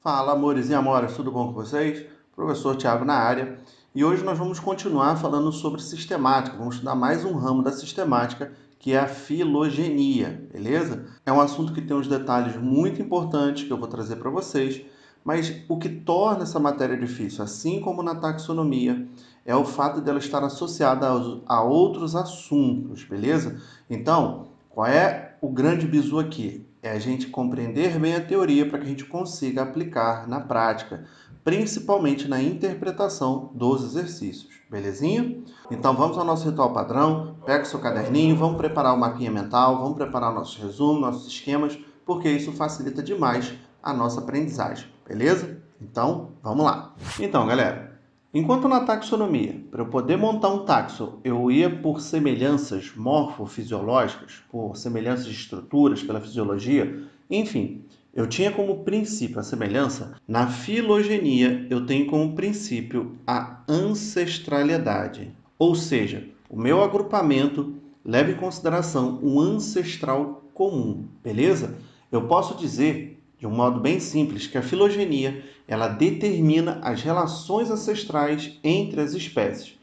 Fala, amores e amoras, tudo bom com vocês? Professor Tiago na área. E hoje nós vamos continuar falando sobre sistemática. Vamos estudar mais um ramo da sistemática, que é a filogenia, beleza? É um assunto que tem uns detalhes muito importantes que eu vou trazer para vocês, mas o que torna essa matéria difícil, assim como na taxonomia, é o fato dela estar associada a outros assuntos, beleza? Então, qual é o grande bizu aqui? É a gente compreender bem a teoria para que a gente consiga aplicar na prática, principalmente na interpretação dos exercícios, belezinha? Então vamos ao nosso ritual padrão, pega o seu caderninho, vamos preparar o mapinha mental, vamos preparar nossos resumos, nossos esquemas, porque isso facilita demais a nossa aprendizagem, beleza? Então, vamos lá. Então, galera, enquanto na taxonomia, para eu poder montar um taxon, eu ia por semelhanças morfofisiológicas, por semelhanças de estruturas, pela fisiologia, enfim, eu tinha como princípio a semelhança. Na filogenia, eu tenho como princípio a ancestralidade, ou seja, o meu agrupamento leva em consideração um ancestral comum, beleza? Eu posso dizer, de um modo bem simples, que a filogenia ela determina as relações ancestrais entre as espécies.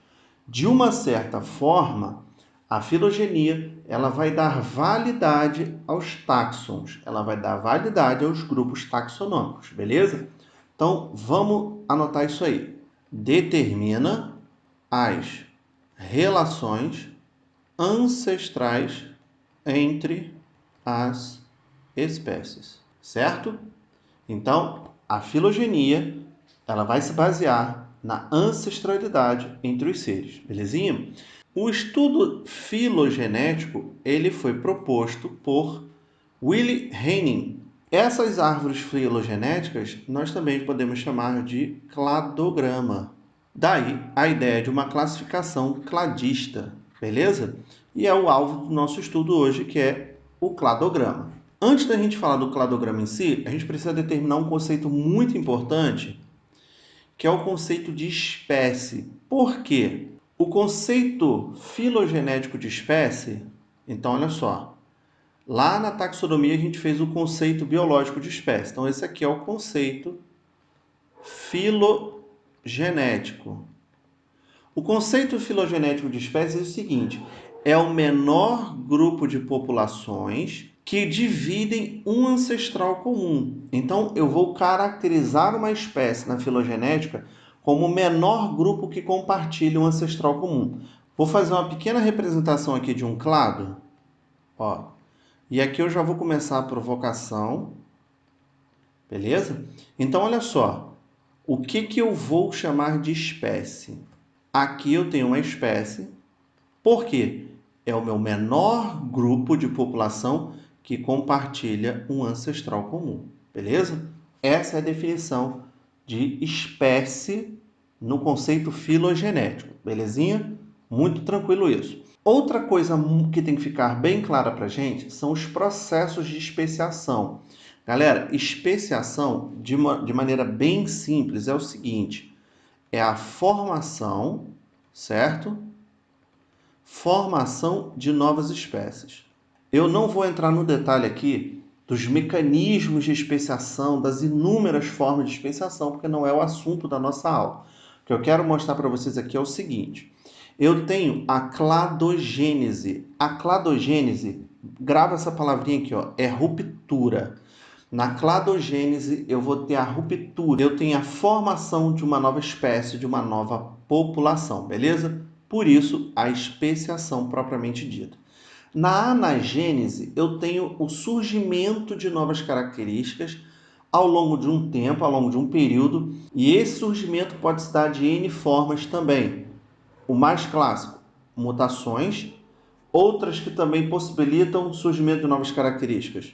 De uma certa forma, a filogenia ela vai dar validade aos táxons, ela vai dar validade aos grupos taxonômicos, beleza? Então, vamos anotar isso aí. Determina as relações ancestrais entre as espécies, certo? Então, a filogenia ela vai se basear na ancestralidade entre os seres, belezinha? O estudo filogenético ele foi proposto por Willi Henning. Essas árvores filogenéticas nós também podemos chamar de cladograma. Daí a ideia de uma classificação cladista, beleza? E é o alvo do nosso estudo hoje, que é o cladograma. Antes da gente falar do cladograma em si, a gente precisa determinar um conceito muito importante, que é o conceito de espécie. Por quê? O conceito filogenético de espécie, então olha só, lá na taxonomia a gente fez o conceito biológico de espécie. Então esse aqui é o conceito filogenético. O conceito filogenético de espécie é o seguinte: é o menor grupo de populações que dividem um ancestral comum. Então, eu vou caracterizar uma espécie na filogenética como o menor grupo que compartilha um ancestral comum. Vou fazer uma pequena representação aqui de um clado. Ó. E aqui eu já vou começar a provocação. Beleza? Então, olha só. O que eu vou chamar de espécie? Aqui eu tenho uma espécie. Por quê? É o meu menor grupo de população que compartilha um ancestral comum. Beleza? Essa é a definição de espécie no conceito filogenético. Belezinha? Muito tranquilo isso. Outra coisa que tem que ficar bem clara para a gente são os processos de especiação. Galera, especiação, de maneira bem simples, é o seguinte: é a formação, certo? Formação de novas espécies. Eu não vou entrar no detalhe aqui dos mecanismos de especiação, das inúmeras formas de especiação, porque não é o assunto da nossa aula. O que eu quero mostrar para vocês aqui é o seguinte: eu tenho a cladogênese. A cladogênese, grava essa palavrinha aqui, ó, é ruptura. Na cladogênese, eu vou ter a ruptura, eu tenho a formação de uma nova espécie, de uma nova população, beleza? Por isso, a especiação propriamente dita. Na anagênese, eu tenho o surgimento de novas características ao longo de um tempo, ao longo de um período, e esse surgimento pode se dar de N formas também. O mais clássico, mutações, outras que também possibilitam o surgimento de novas características.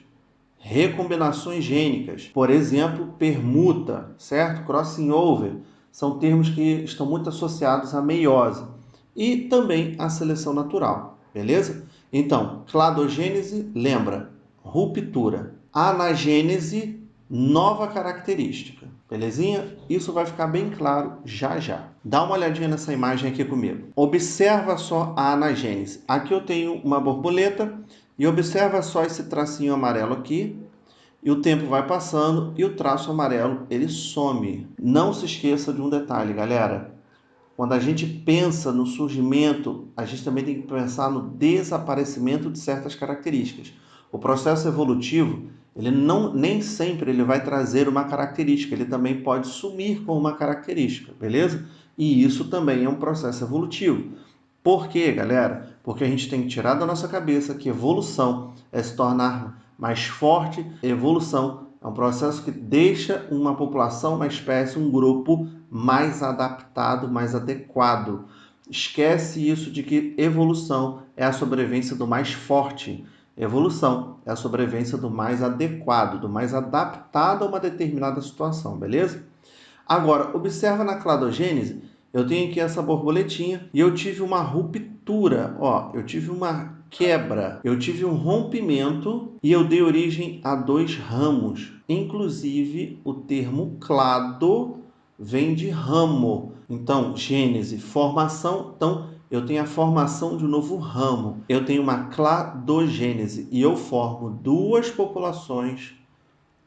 Recombinações gênicas, por exemplo, permuta, certo? Crossing over, são termos que estão muito associados à meiose e também à seleção natural, beleza? Então, cladogênese, lembra, ruptura. Anagênese, nova característica, belezinha? Isso vai ficar bem claro já já. Dá uma olhadinha nessa imagem aqui comigo. Observa só a anagênese. Aqui eu tenho uma borboleta e observa só esse tracinho amarelo aqui, e o tempo vai passando e o traço amarelo ele some. Não se esqueça de um detalhe, galera. Quando a gente pensa no surgimento, a gente também tem que pensar no desaparecimento de certas características. O processo evolutivo, ele não, nem sempre ele vai trazer uma característica, ele também pode sumir com uma característica, beleza? E isso também é um processo evolutivo. Por quê, galera? Porque a gente tem que tirar da nossa cabeça que evolução é se tornar mais forte. Evolução é um processo que deixa uma população, uma espécie, um grupo mais adaptado, mais adequado. Esquece isso de que evolução é a sobrevivência do mais forte. Evolução é a sobrevivência do mais adequado, do mais adaptado a uma determinada situação, beleza? Agora, observa na cladogênese, eu tenho aqui essa borboletinha e eu tive uma ruptura, ó, eu tive uma quebra, eu tive um rompimento e eu dei origem a 2 ramos. Inclusive, o termo clado vem de ramo. Então, gênese, formação, então eu tenho a formação de um novo ramo. Eu tenho uma cladogênese e eu formo 2 populações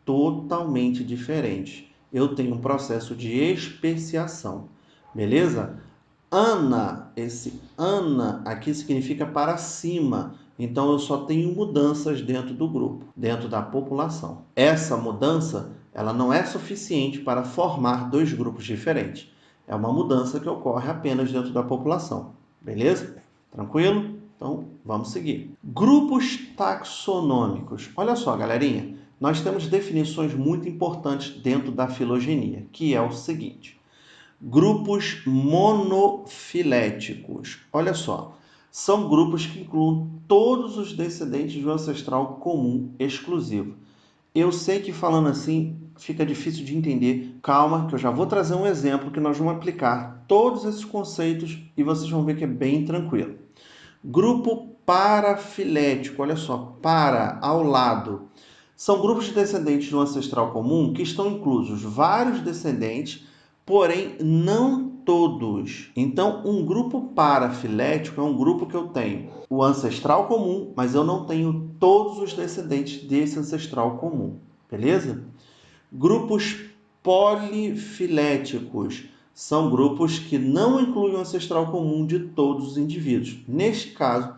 totalmente diferentes. Eu tenho um processo de especiação, beleza? Ana, esse Ana aqui significa para cima. Então eu só tenho mudanças dentro do grupo, dentro da população. Essa mudança, ela não é suficiente para formar 2 grupos diferentes. É uma mudança que ocorre apenas dentro da população, beleza? Tranquilo? Então vamos seguir. Grupos taxonômicos. Olha só, galerinha, nós temos definições muito importantes dentro da filogenia, que é o seguinte: grupos monofiléticos. Olha só, são grupos que incluem todos os descendentes de um ancestral comum exclusivo. Eu sei que falando assim fica difícil de entender. Calma, que eu já vou trazer um exemplo que nós vamos aplicar todos esses conceitos e vocês vão ver que é bem tranquilo. Grupo parafilético, olha só, para, ao lado. São grupos de descendentes de um ancestral comum que estão inclusos vários descendentes, porém não todos. Então, um grupo parafilético é um grupo que eu tenho o ancestral comum, mas eu não tenho todos os descendentes desse ancestral comum, beleza? Grupos polifiléticos são grupos que não incluem o ancestral comum de todos os indivíduos. Neste caso,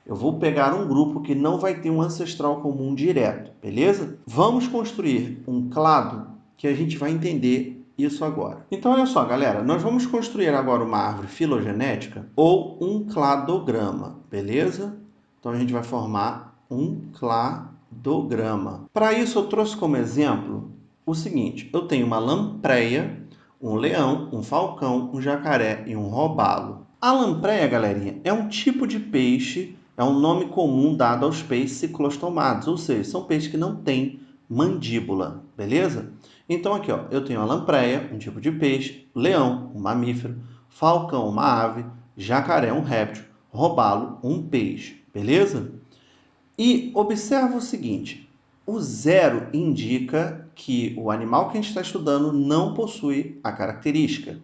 eu vou pegar um grupo que não vai ter um ancestral comum direto, beleza? Vamos construir um clado que a gente vai entender isso agora. Então, olha só, galera, nós vamos construir agora uma árvore filogenética ou um cladograma, beleza? Então, a gente vai formar um cladograma. Para isso, eu trouxe como exemplo o seguinte: eu tenho uma lampreia, um leão, um falcão, um jacaré e um robalo. A lampreia, galerinha, é um tipo de peixe, é um nome comum dado aos peixes ciclostomados, ou seja, são peixes que não têm mandíbula, beleza? Então aqui, ó, eu tenho a lampreia, um tipo de peixe, leão, um mamífero, falcão, uma ave, jacaré, um réptil, robalo, um peixe, beleza? E observa o seguinte: o 0 indica que o animal que a gente está estudando não possui a característica.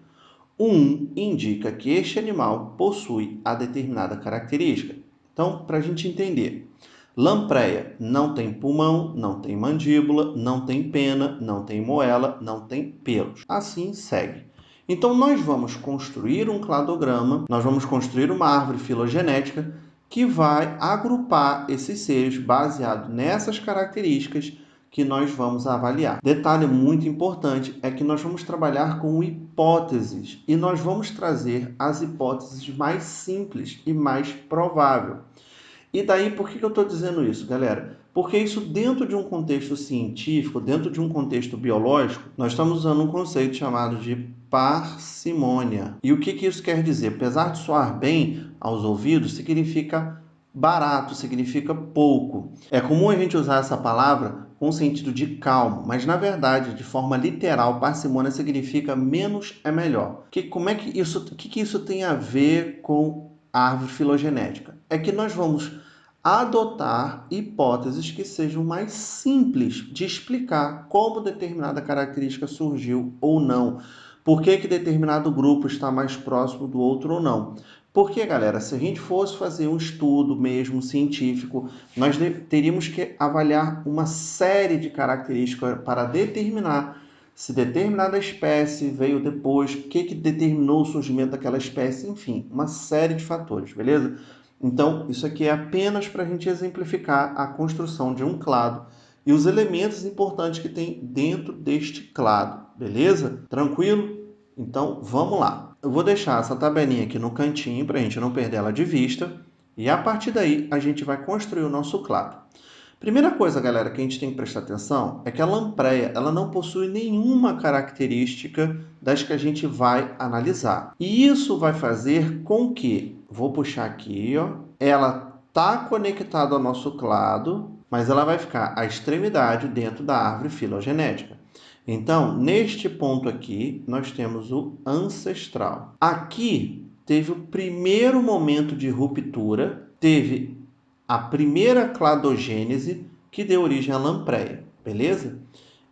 O 1 indica que este animal possui a determinada característica. Então, para a gente entender, lampreia não tem pulmão, não tem mandíbula, não tem pena, não tem moela, não tem pelos. Assim segue. Então, nós vamos construir um cladograma, nós vamos construir uma árvore filogenética que vai agrupar esses seres baseado nessas características que nós vamos avaliar. Detalhe muito importante é que nós vamos trabalhar com hipóteses e nós vamos trazer as hipóteses mais simples e mais provável. E daí, por que eu estou dizendo isso, galera? Porque isso dentro de um contexto científico, dentro de um contexto biológico, nós estamos usando um conceito chamado de parcimônia. E o que isso quer dizer? Apesar de soar bem aos ouvidos, significa barato, significa pouco. É comum a gente usar essa palavra com o sentido de calmo, mas na verdade, de forma literal, parcimônia significa menos é melhor. Como é que isso, o que isso tem a ver com a árvore filogenética? É que nós vamos adotar hipóteses que sejam mais simples de explicar como determinada característica surgiu ou não. Por que determinado grupo está mais próximo do outro ou não? Porque, galera, se a gente fosse fazer um estudo mesmo científico, nós teríamos que avaliar uma série de características para determinar se determinada espécie veio depois, o que determinou o surgimento daquela espécie, enfim, uma série de fatores, beleza? Então, isso aqui é apenas para a gente exemplificar a construção de um clado e os elementos importantes que tem dentro deste clado, beleza? Tranquilo? Então, vamos lá. Eu vou deixar essa tabelinha aqui no cantinho para a gente não perder ela de vista. E a partir daí, a gente vai construir o nosso clado. Primeira coisa, galera, que a gente tem que prestar atenção é que a lampreia ela não possui nenhuma característica das que a gente vai analisar. E isso vai fazer com que, vou puxar aqui, ó, ela está conectada ao nosso clado, mas ela vai ficar à extremidade dentro da árvore filogenética. Então, neste ponto aqui, nós temos o ancestral. Aqui teve o primeiro momento de ruptura, teve a primeira cladogênese que deu origem à lampreia, beleza?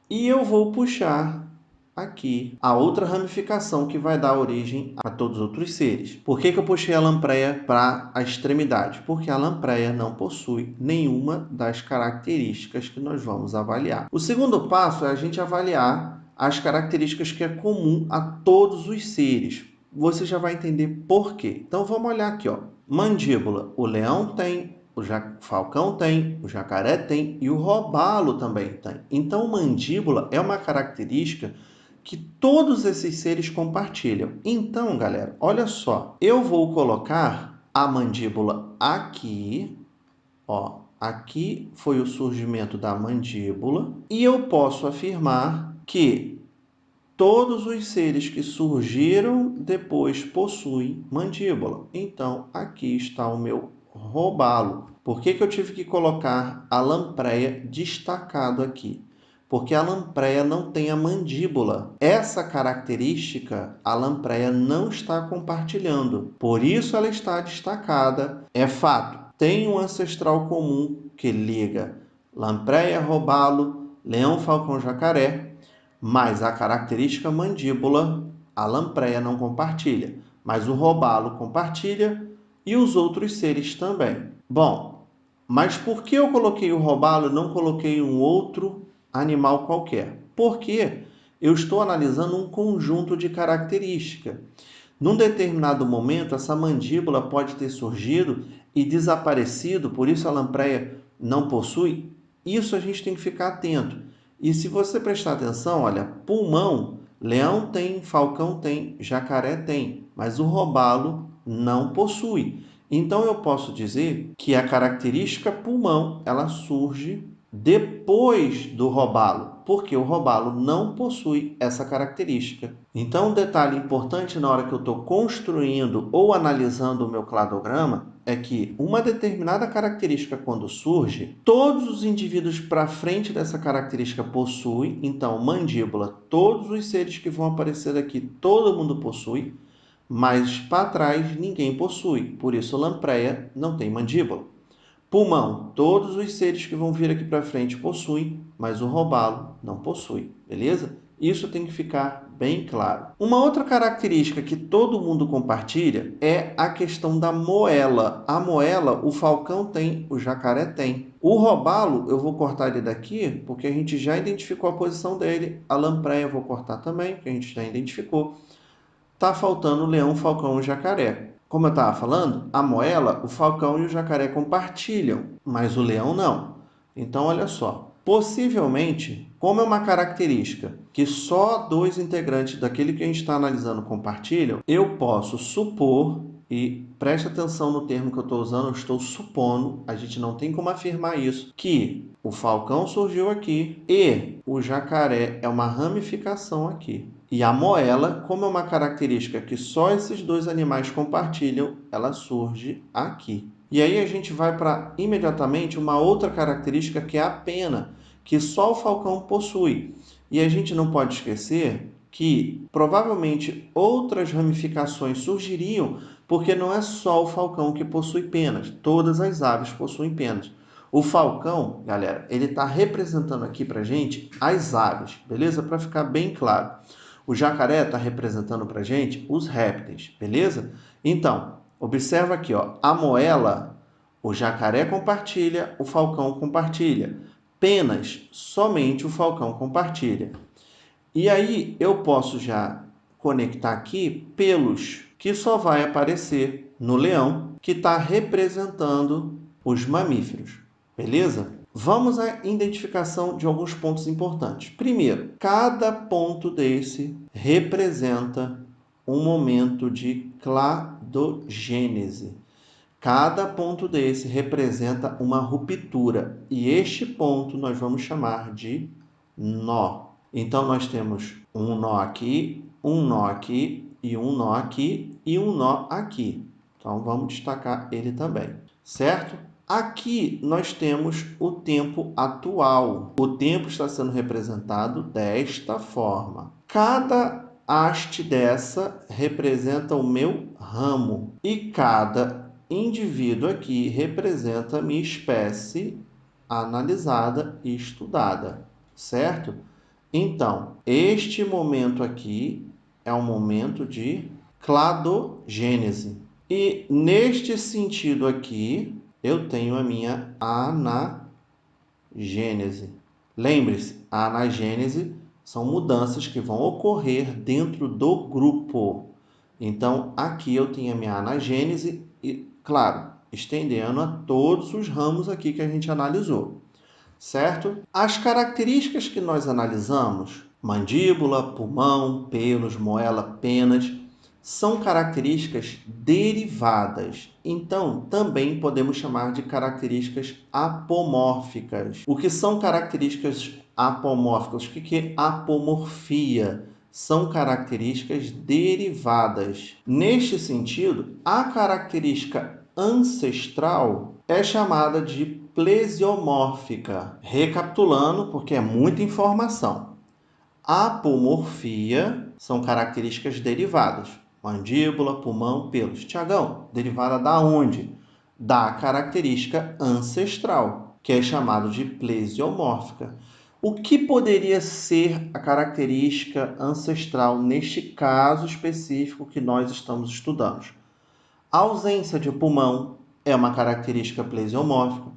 E eu vou puxar aqui a outra ramificação que vai dar origem a todos os outros seres. Por que eu puxei a lampreia para a extremidade? Porque a lampreia não possui nenhuma das características que nós vamos avaliar. O segundo passo é a gente avaliar as características que é comum a todos os seres. Você já vai entender por quê. Então vamos olhar aqui, ó. Mandíbula, o leão tem, o falcão tem, o jacaré tem e o robalo também tem. Então, mandíbula é uma característica que todos esses seres compartilham. Então, galera, olha só. Eu vou colocar a mandíbula aqui, ó. Aqui foi o surgimento da mandíbula. E eu posso afirmar que todos os seres que surgiram depois possuem mandíbula. Então, aqui está o meu robalo. Por que eu tive que colocar a lampreia destacado aqui? Porque a lampreia não tem a mandíbula. Essa característica a lampreia não está compartilhando. Por isso ela está destacada. É fato. Tem um ancestral comum que liga lampreia, robalo, leão, falcão, jacaré, mas a característica mandíbula a lampreia não compartilha, mas o robalo compartilha e os outros seres também. Bom, mas por que eu coloquei o robalo e não coloquei um outro animal qualquer? Porque eu estou analisando um conjunto de características. Num determinado momento, essa mandíbula pode ter surgido e desaparecido, por isso a lampreia não possui. Isso a gente tem que ficar atento. E se você prestar atenção, olha, pulmão, leão tem, falcão tem, jacaré tem, mas o robalo não possui. Então eu posso dizer que a característica pulmão, ela surge depois do robalo, porque o robalo não possui essa característica. Então, um detalhe importante na hora que eu estou construindo ou analisando o meu cladograma é que uma determinada característica, quando surge, todos os indivíduos para frente dessa característica possuem. Então, mandíbula, todos os seres que vão aparecer aqui, todo mundo possui, mas para trás ninguém possui. Por isso, lampreia não tem mandíbula. Pulmão, todos os seres que vão vir aqui para frente possuem, mas o robalo não possui, beleza? Isso tem que ficar bem claro. Uma outra característica que todo mundo compartilha é a questão da moela. A moela, o falcão tem, o jacaré tem. O robalo, eu vou cortar ele daqui, porque a gente já identificou a posição dele. A lampreia eu vou cortar também, porque a gente já identificou. Tá faltando o leão, falcão e o jacaré. Como eu estava falando, a moela, o falcão e o jacaré compartilham, mas o leão não. Então, olha só. Possivelmente, como é uma característica que só dois integrantes daquele que a gente está analisando compartilham, eu posso supor, e preste atenção no termo que eu estou usando, eu estou supondo, a gente não tem como afirmar isso, que o falcão surgiu aqui e o jacaré é uma ramificação aqui. E a moela, como é uma característica que só esses dois animais compartilham, ela surge aqui. E aí a gente vai para imediatamente uma outra característica que é a pena, que só o falcão possui. E a gente não pode esquecer que provavelmente outras ramificações surgiriam, porque não é só o falcão que possui penas, todas as aves possuem penas. O falcão, galera, ele está representando aqui para a gente as aves, beleza? Para ficar bem claro. O jacaré está representando para a gente os répteis, beleza? Então, Observa aqui, ó, a moela, o jacaré compartilha, o falcão compartilha. Penas, somente o falcão compartilha. E aí eu posso já conectar aqui pelos, que só vai aparecer no leão, que está representando os mamíferos. Beleza? Vamos à identificação de alguns pontos importantes. Primeiro, cada ponto desse representa um momento de cladogênese. Cada ponto desse representa uma ruptura. E este ponto nós vamos chamar de nó. Então, nós temos um nó aqui, um nó aqui, e um nó aqui, e um nó aqui. Então, vamos destacar ele também, certo? Aqui nós temos o tempo atual. O tempo está sendo representado desta forma. Cada haste dessa representa o meu ramo. E cada indivíduo aqui representa a minha espécie analisada e estudada, certo? Então, este momento aqui é um momento de cladogênese. E neste sentido aqui, eu tenho a minha anagênese. Lembre-se, a anagênese são mudanças que vão ocorrer dentro do grupo. Então, aqui eu tenho a minha anagênese e, claro, estendendo a todos os ramos aqui que a gente analisou, certo? As características que nós analisamos, mandíbula, pulmão, pelos, moela, penas, são características derivadas. Então, também podemos chamar de características apomórficas. O que são características apomórficas? O que é apomorfia? São características derivadas. Neste sentido, a característica ancestral é chamada de plesiomórfica. Recapitulando, porque é muita informação. Apomorfia são características derivadas. Mandíbula, pulmão, pelos. Tiagão, derivada da onde? Da característica ancestral, que é chamado de plesiomórfica. O que poderia ser a característica ancestral neste caso específico que nós estamos estudando? A ausência de pulmão é uma característica plesiomórfica.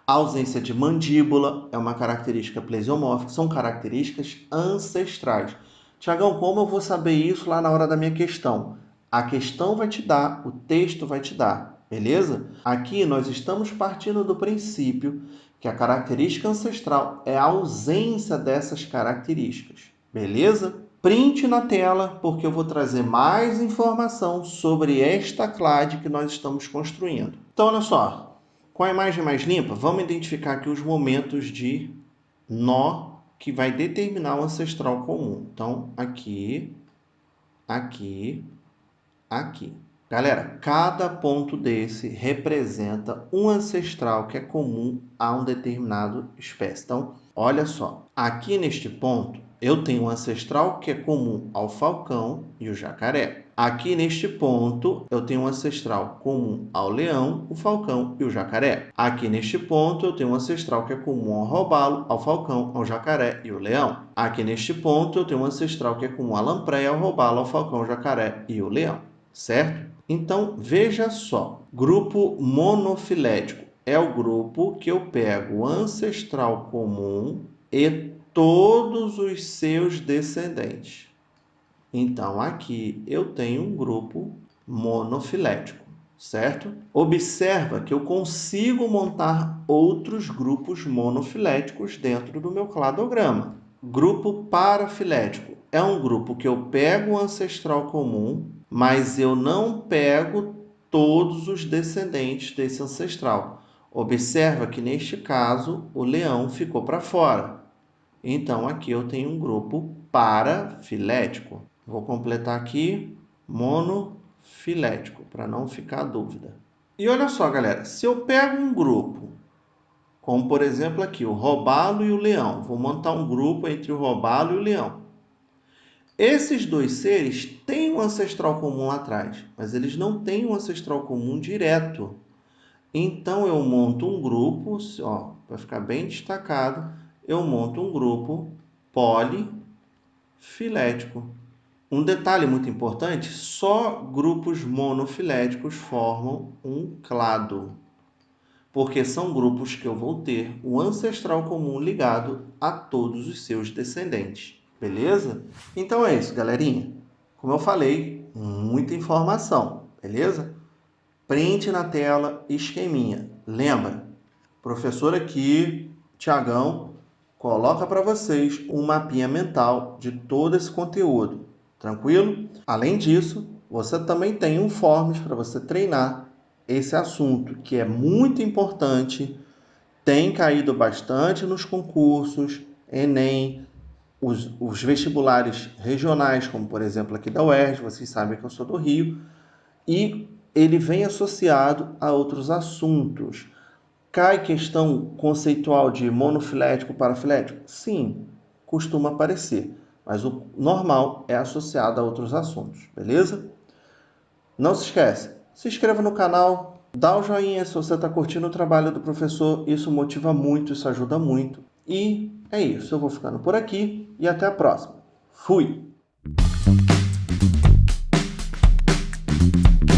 A ausência de mandíbula é uma característica plesiomórfica. São características ancestrais. Tiagão, como eu vou saber isso lá na hora da minha questão? A questão vai te dar, o texto vai te dar, beleza? Aqui nós estamos partindo do princípio que a característica ancestral é a ausência dessas características, beleza? Print na tela, porque eu vou trazer mais informação sobre esta clade que nós estamos construindo. Então, olha só, com a imagem mais limpa, vamos identificar aqui os momentos de nó que vai determinar o ancestral comum. Então, aqui, aqui, aqui. Galera, cada ponto desse representa um ancestral que é comum a um determinado espécie. Então, olha só, aqui neste ponto, eu tenho um ancestral que é comum ao falcão e o jacaré. Aqui neste ponto, eu tenho um ancestral comum ao leão, o falcão e o jacaré. Aqui neste ponto, eu tenho um ancestral que é comum ao robalo, ao falcão, ao jacaré e o leão. Aqui neste ponto, eu tenho um ancestral que é comum à lampreia, ao robalo, ao falcão, ao jacaré e o leão. Certo? Então, veja só. Grupo monofilético é o grupo que eu pego o ancestral comum e todos os seus descendentes. Então, aqui eu tenho um grupo monofilético, certo? Observa que eu consigo montar outros grupos monofiléticos dentro do meu cladograma. Grupo parafilético é um grupo que eu pego o ancestral comum, mas eu não pego todos os descendentes desse ancestral. Observa que, neste caso, o leão ficou para fora. Então, aqui eu tenho um grupo parafilético. Vou completar aqui, monofilético, para não ficar dúvida. E olha só, galera, se eu pego um grupo, como por exemplo aqui, o robalo e o leão, vou montar um grupo entre o robalo e o leão. Esses dois seres têm um ancestral comum lá atrás, mas eles não têm um ancestral comum direto. Então, eu monto um grupo, ó, para ficar bem destacado, eu monto um grupo polifilético. Um detalhe muito importante, só grupos monofiléticos formam um clado, porque são grupos que eu vou ter o ancestral comum ligado a todos os seus descendentes, beleza? Então é isso, galerinha. Como eu falei, muita informação, beleza? Print na tela, esqueminha. Lembra, professor aqui, Tiagão, coloca para vocês um mapinha mental de todo esse conteúdo, tranquilo? Além disso, você também tem um forms para você treinar esse assunto, que é muito importante, tem caído bastante nos concursos, Enem, os vestibulares regionais, como por exemplo aqui da UERJ, vocês sabem que eu sou do Rio, e ele vem associado a outros assuntos. Cai questão conceitual de monofilético, parafilético? Sim, costuma aparecer, mas o normal é associado a outros assuntos, beleza? Não se esquece, se inscreva no canal, dá o joinha se você está curtindo o trabalho do professor, isso motiva muito, isso ajuda muito. E é isso, eu vou ficando por aqui e até a próxima. Fui!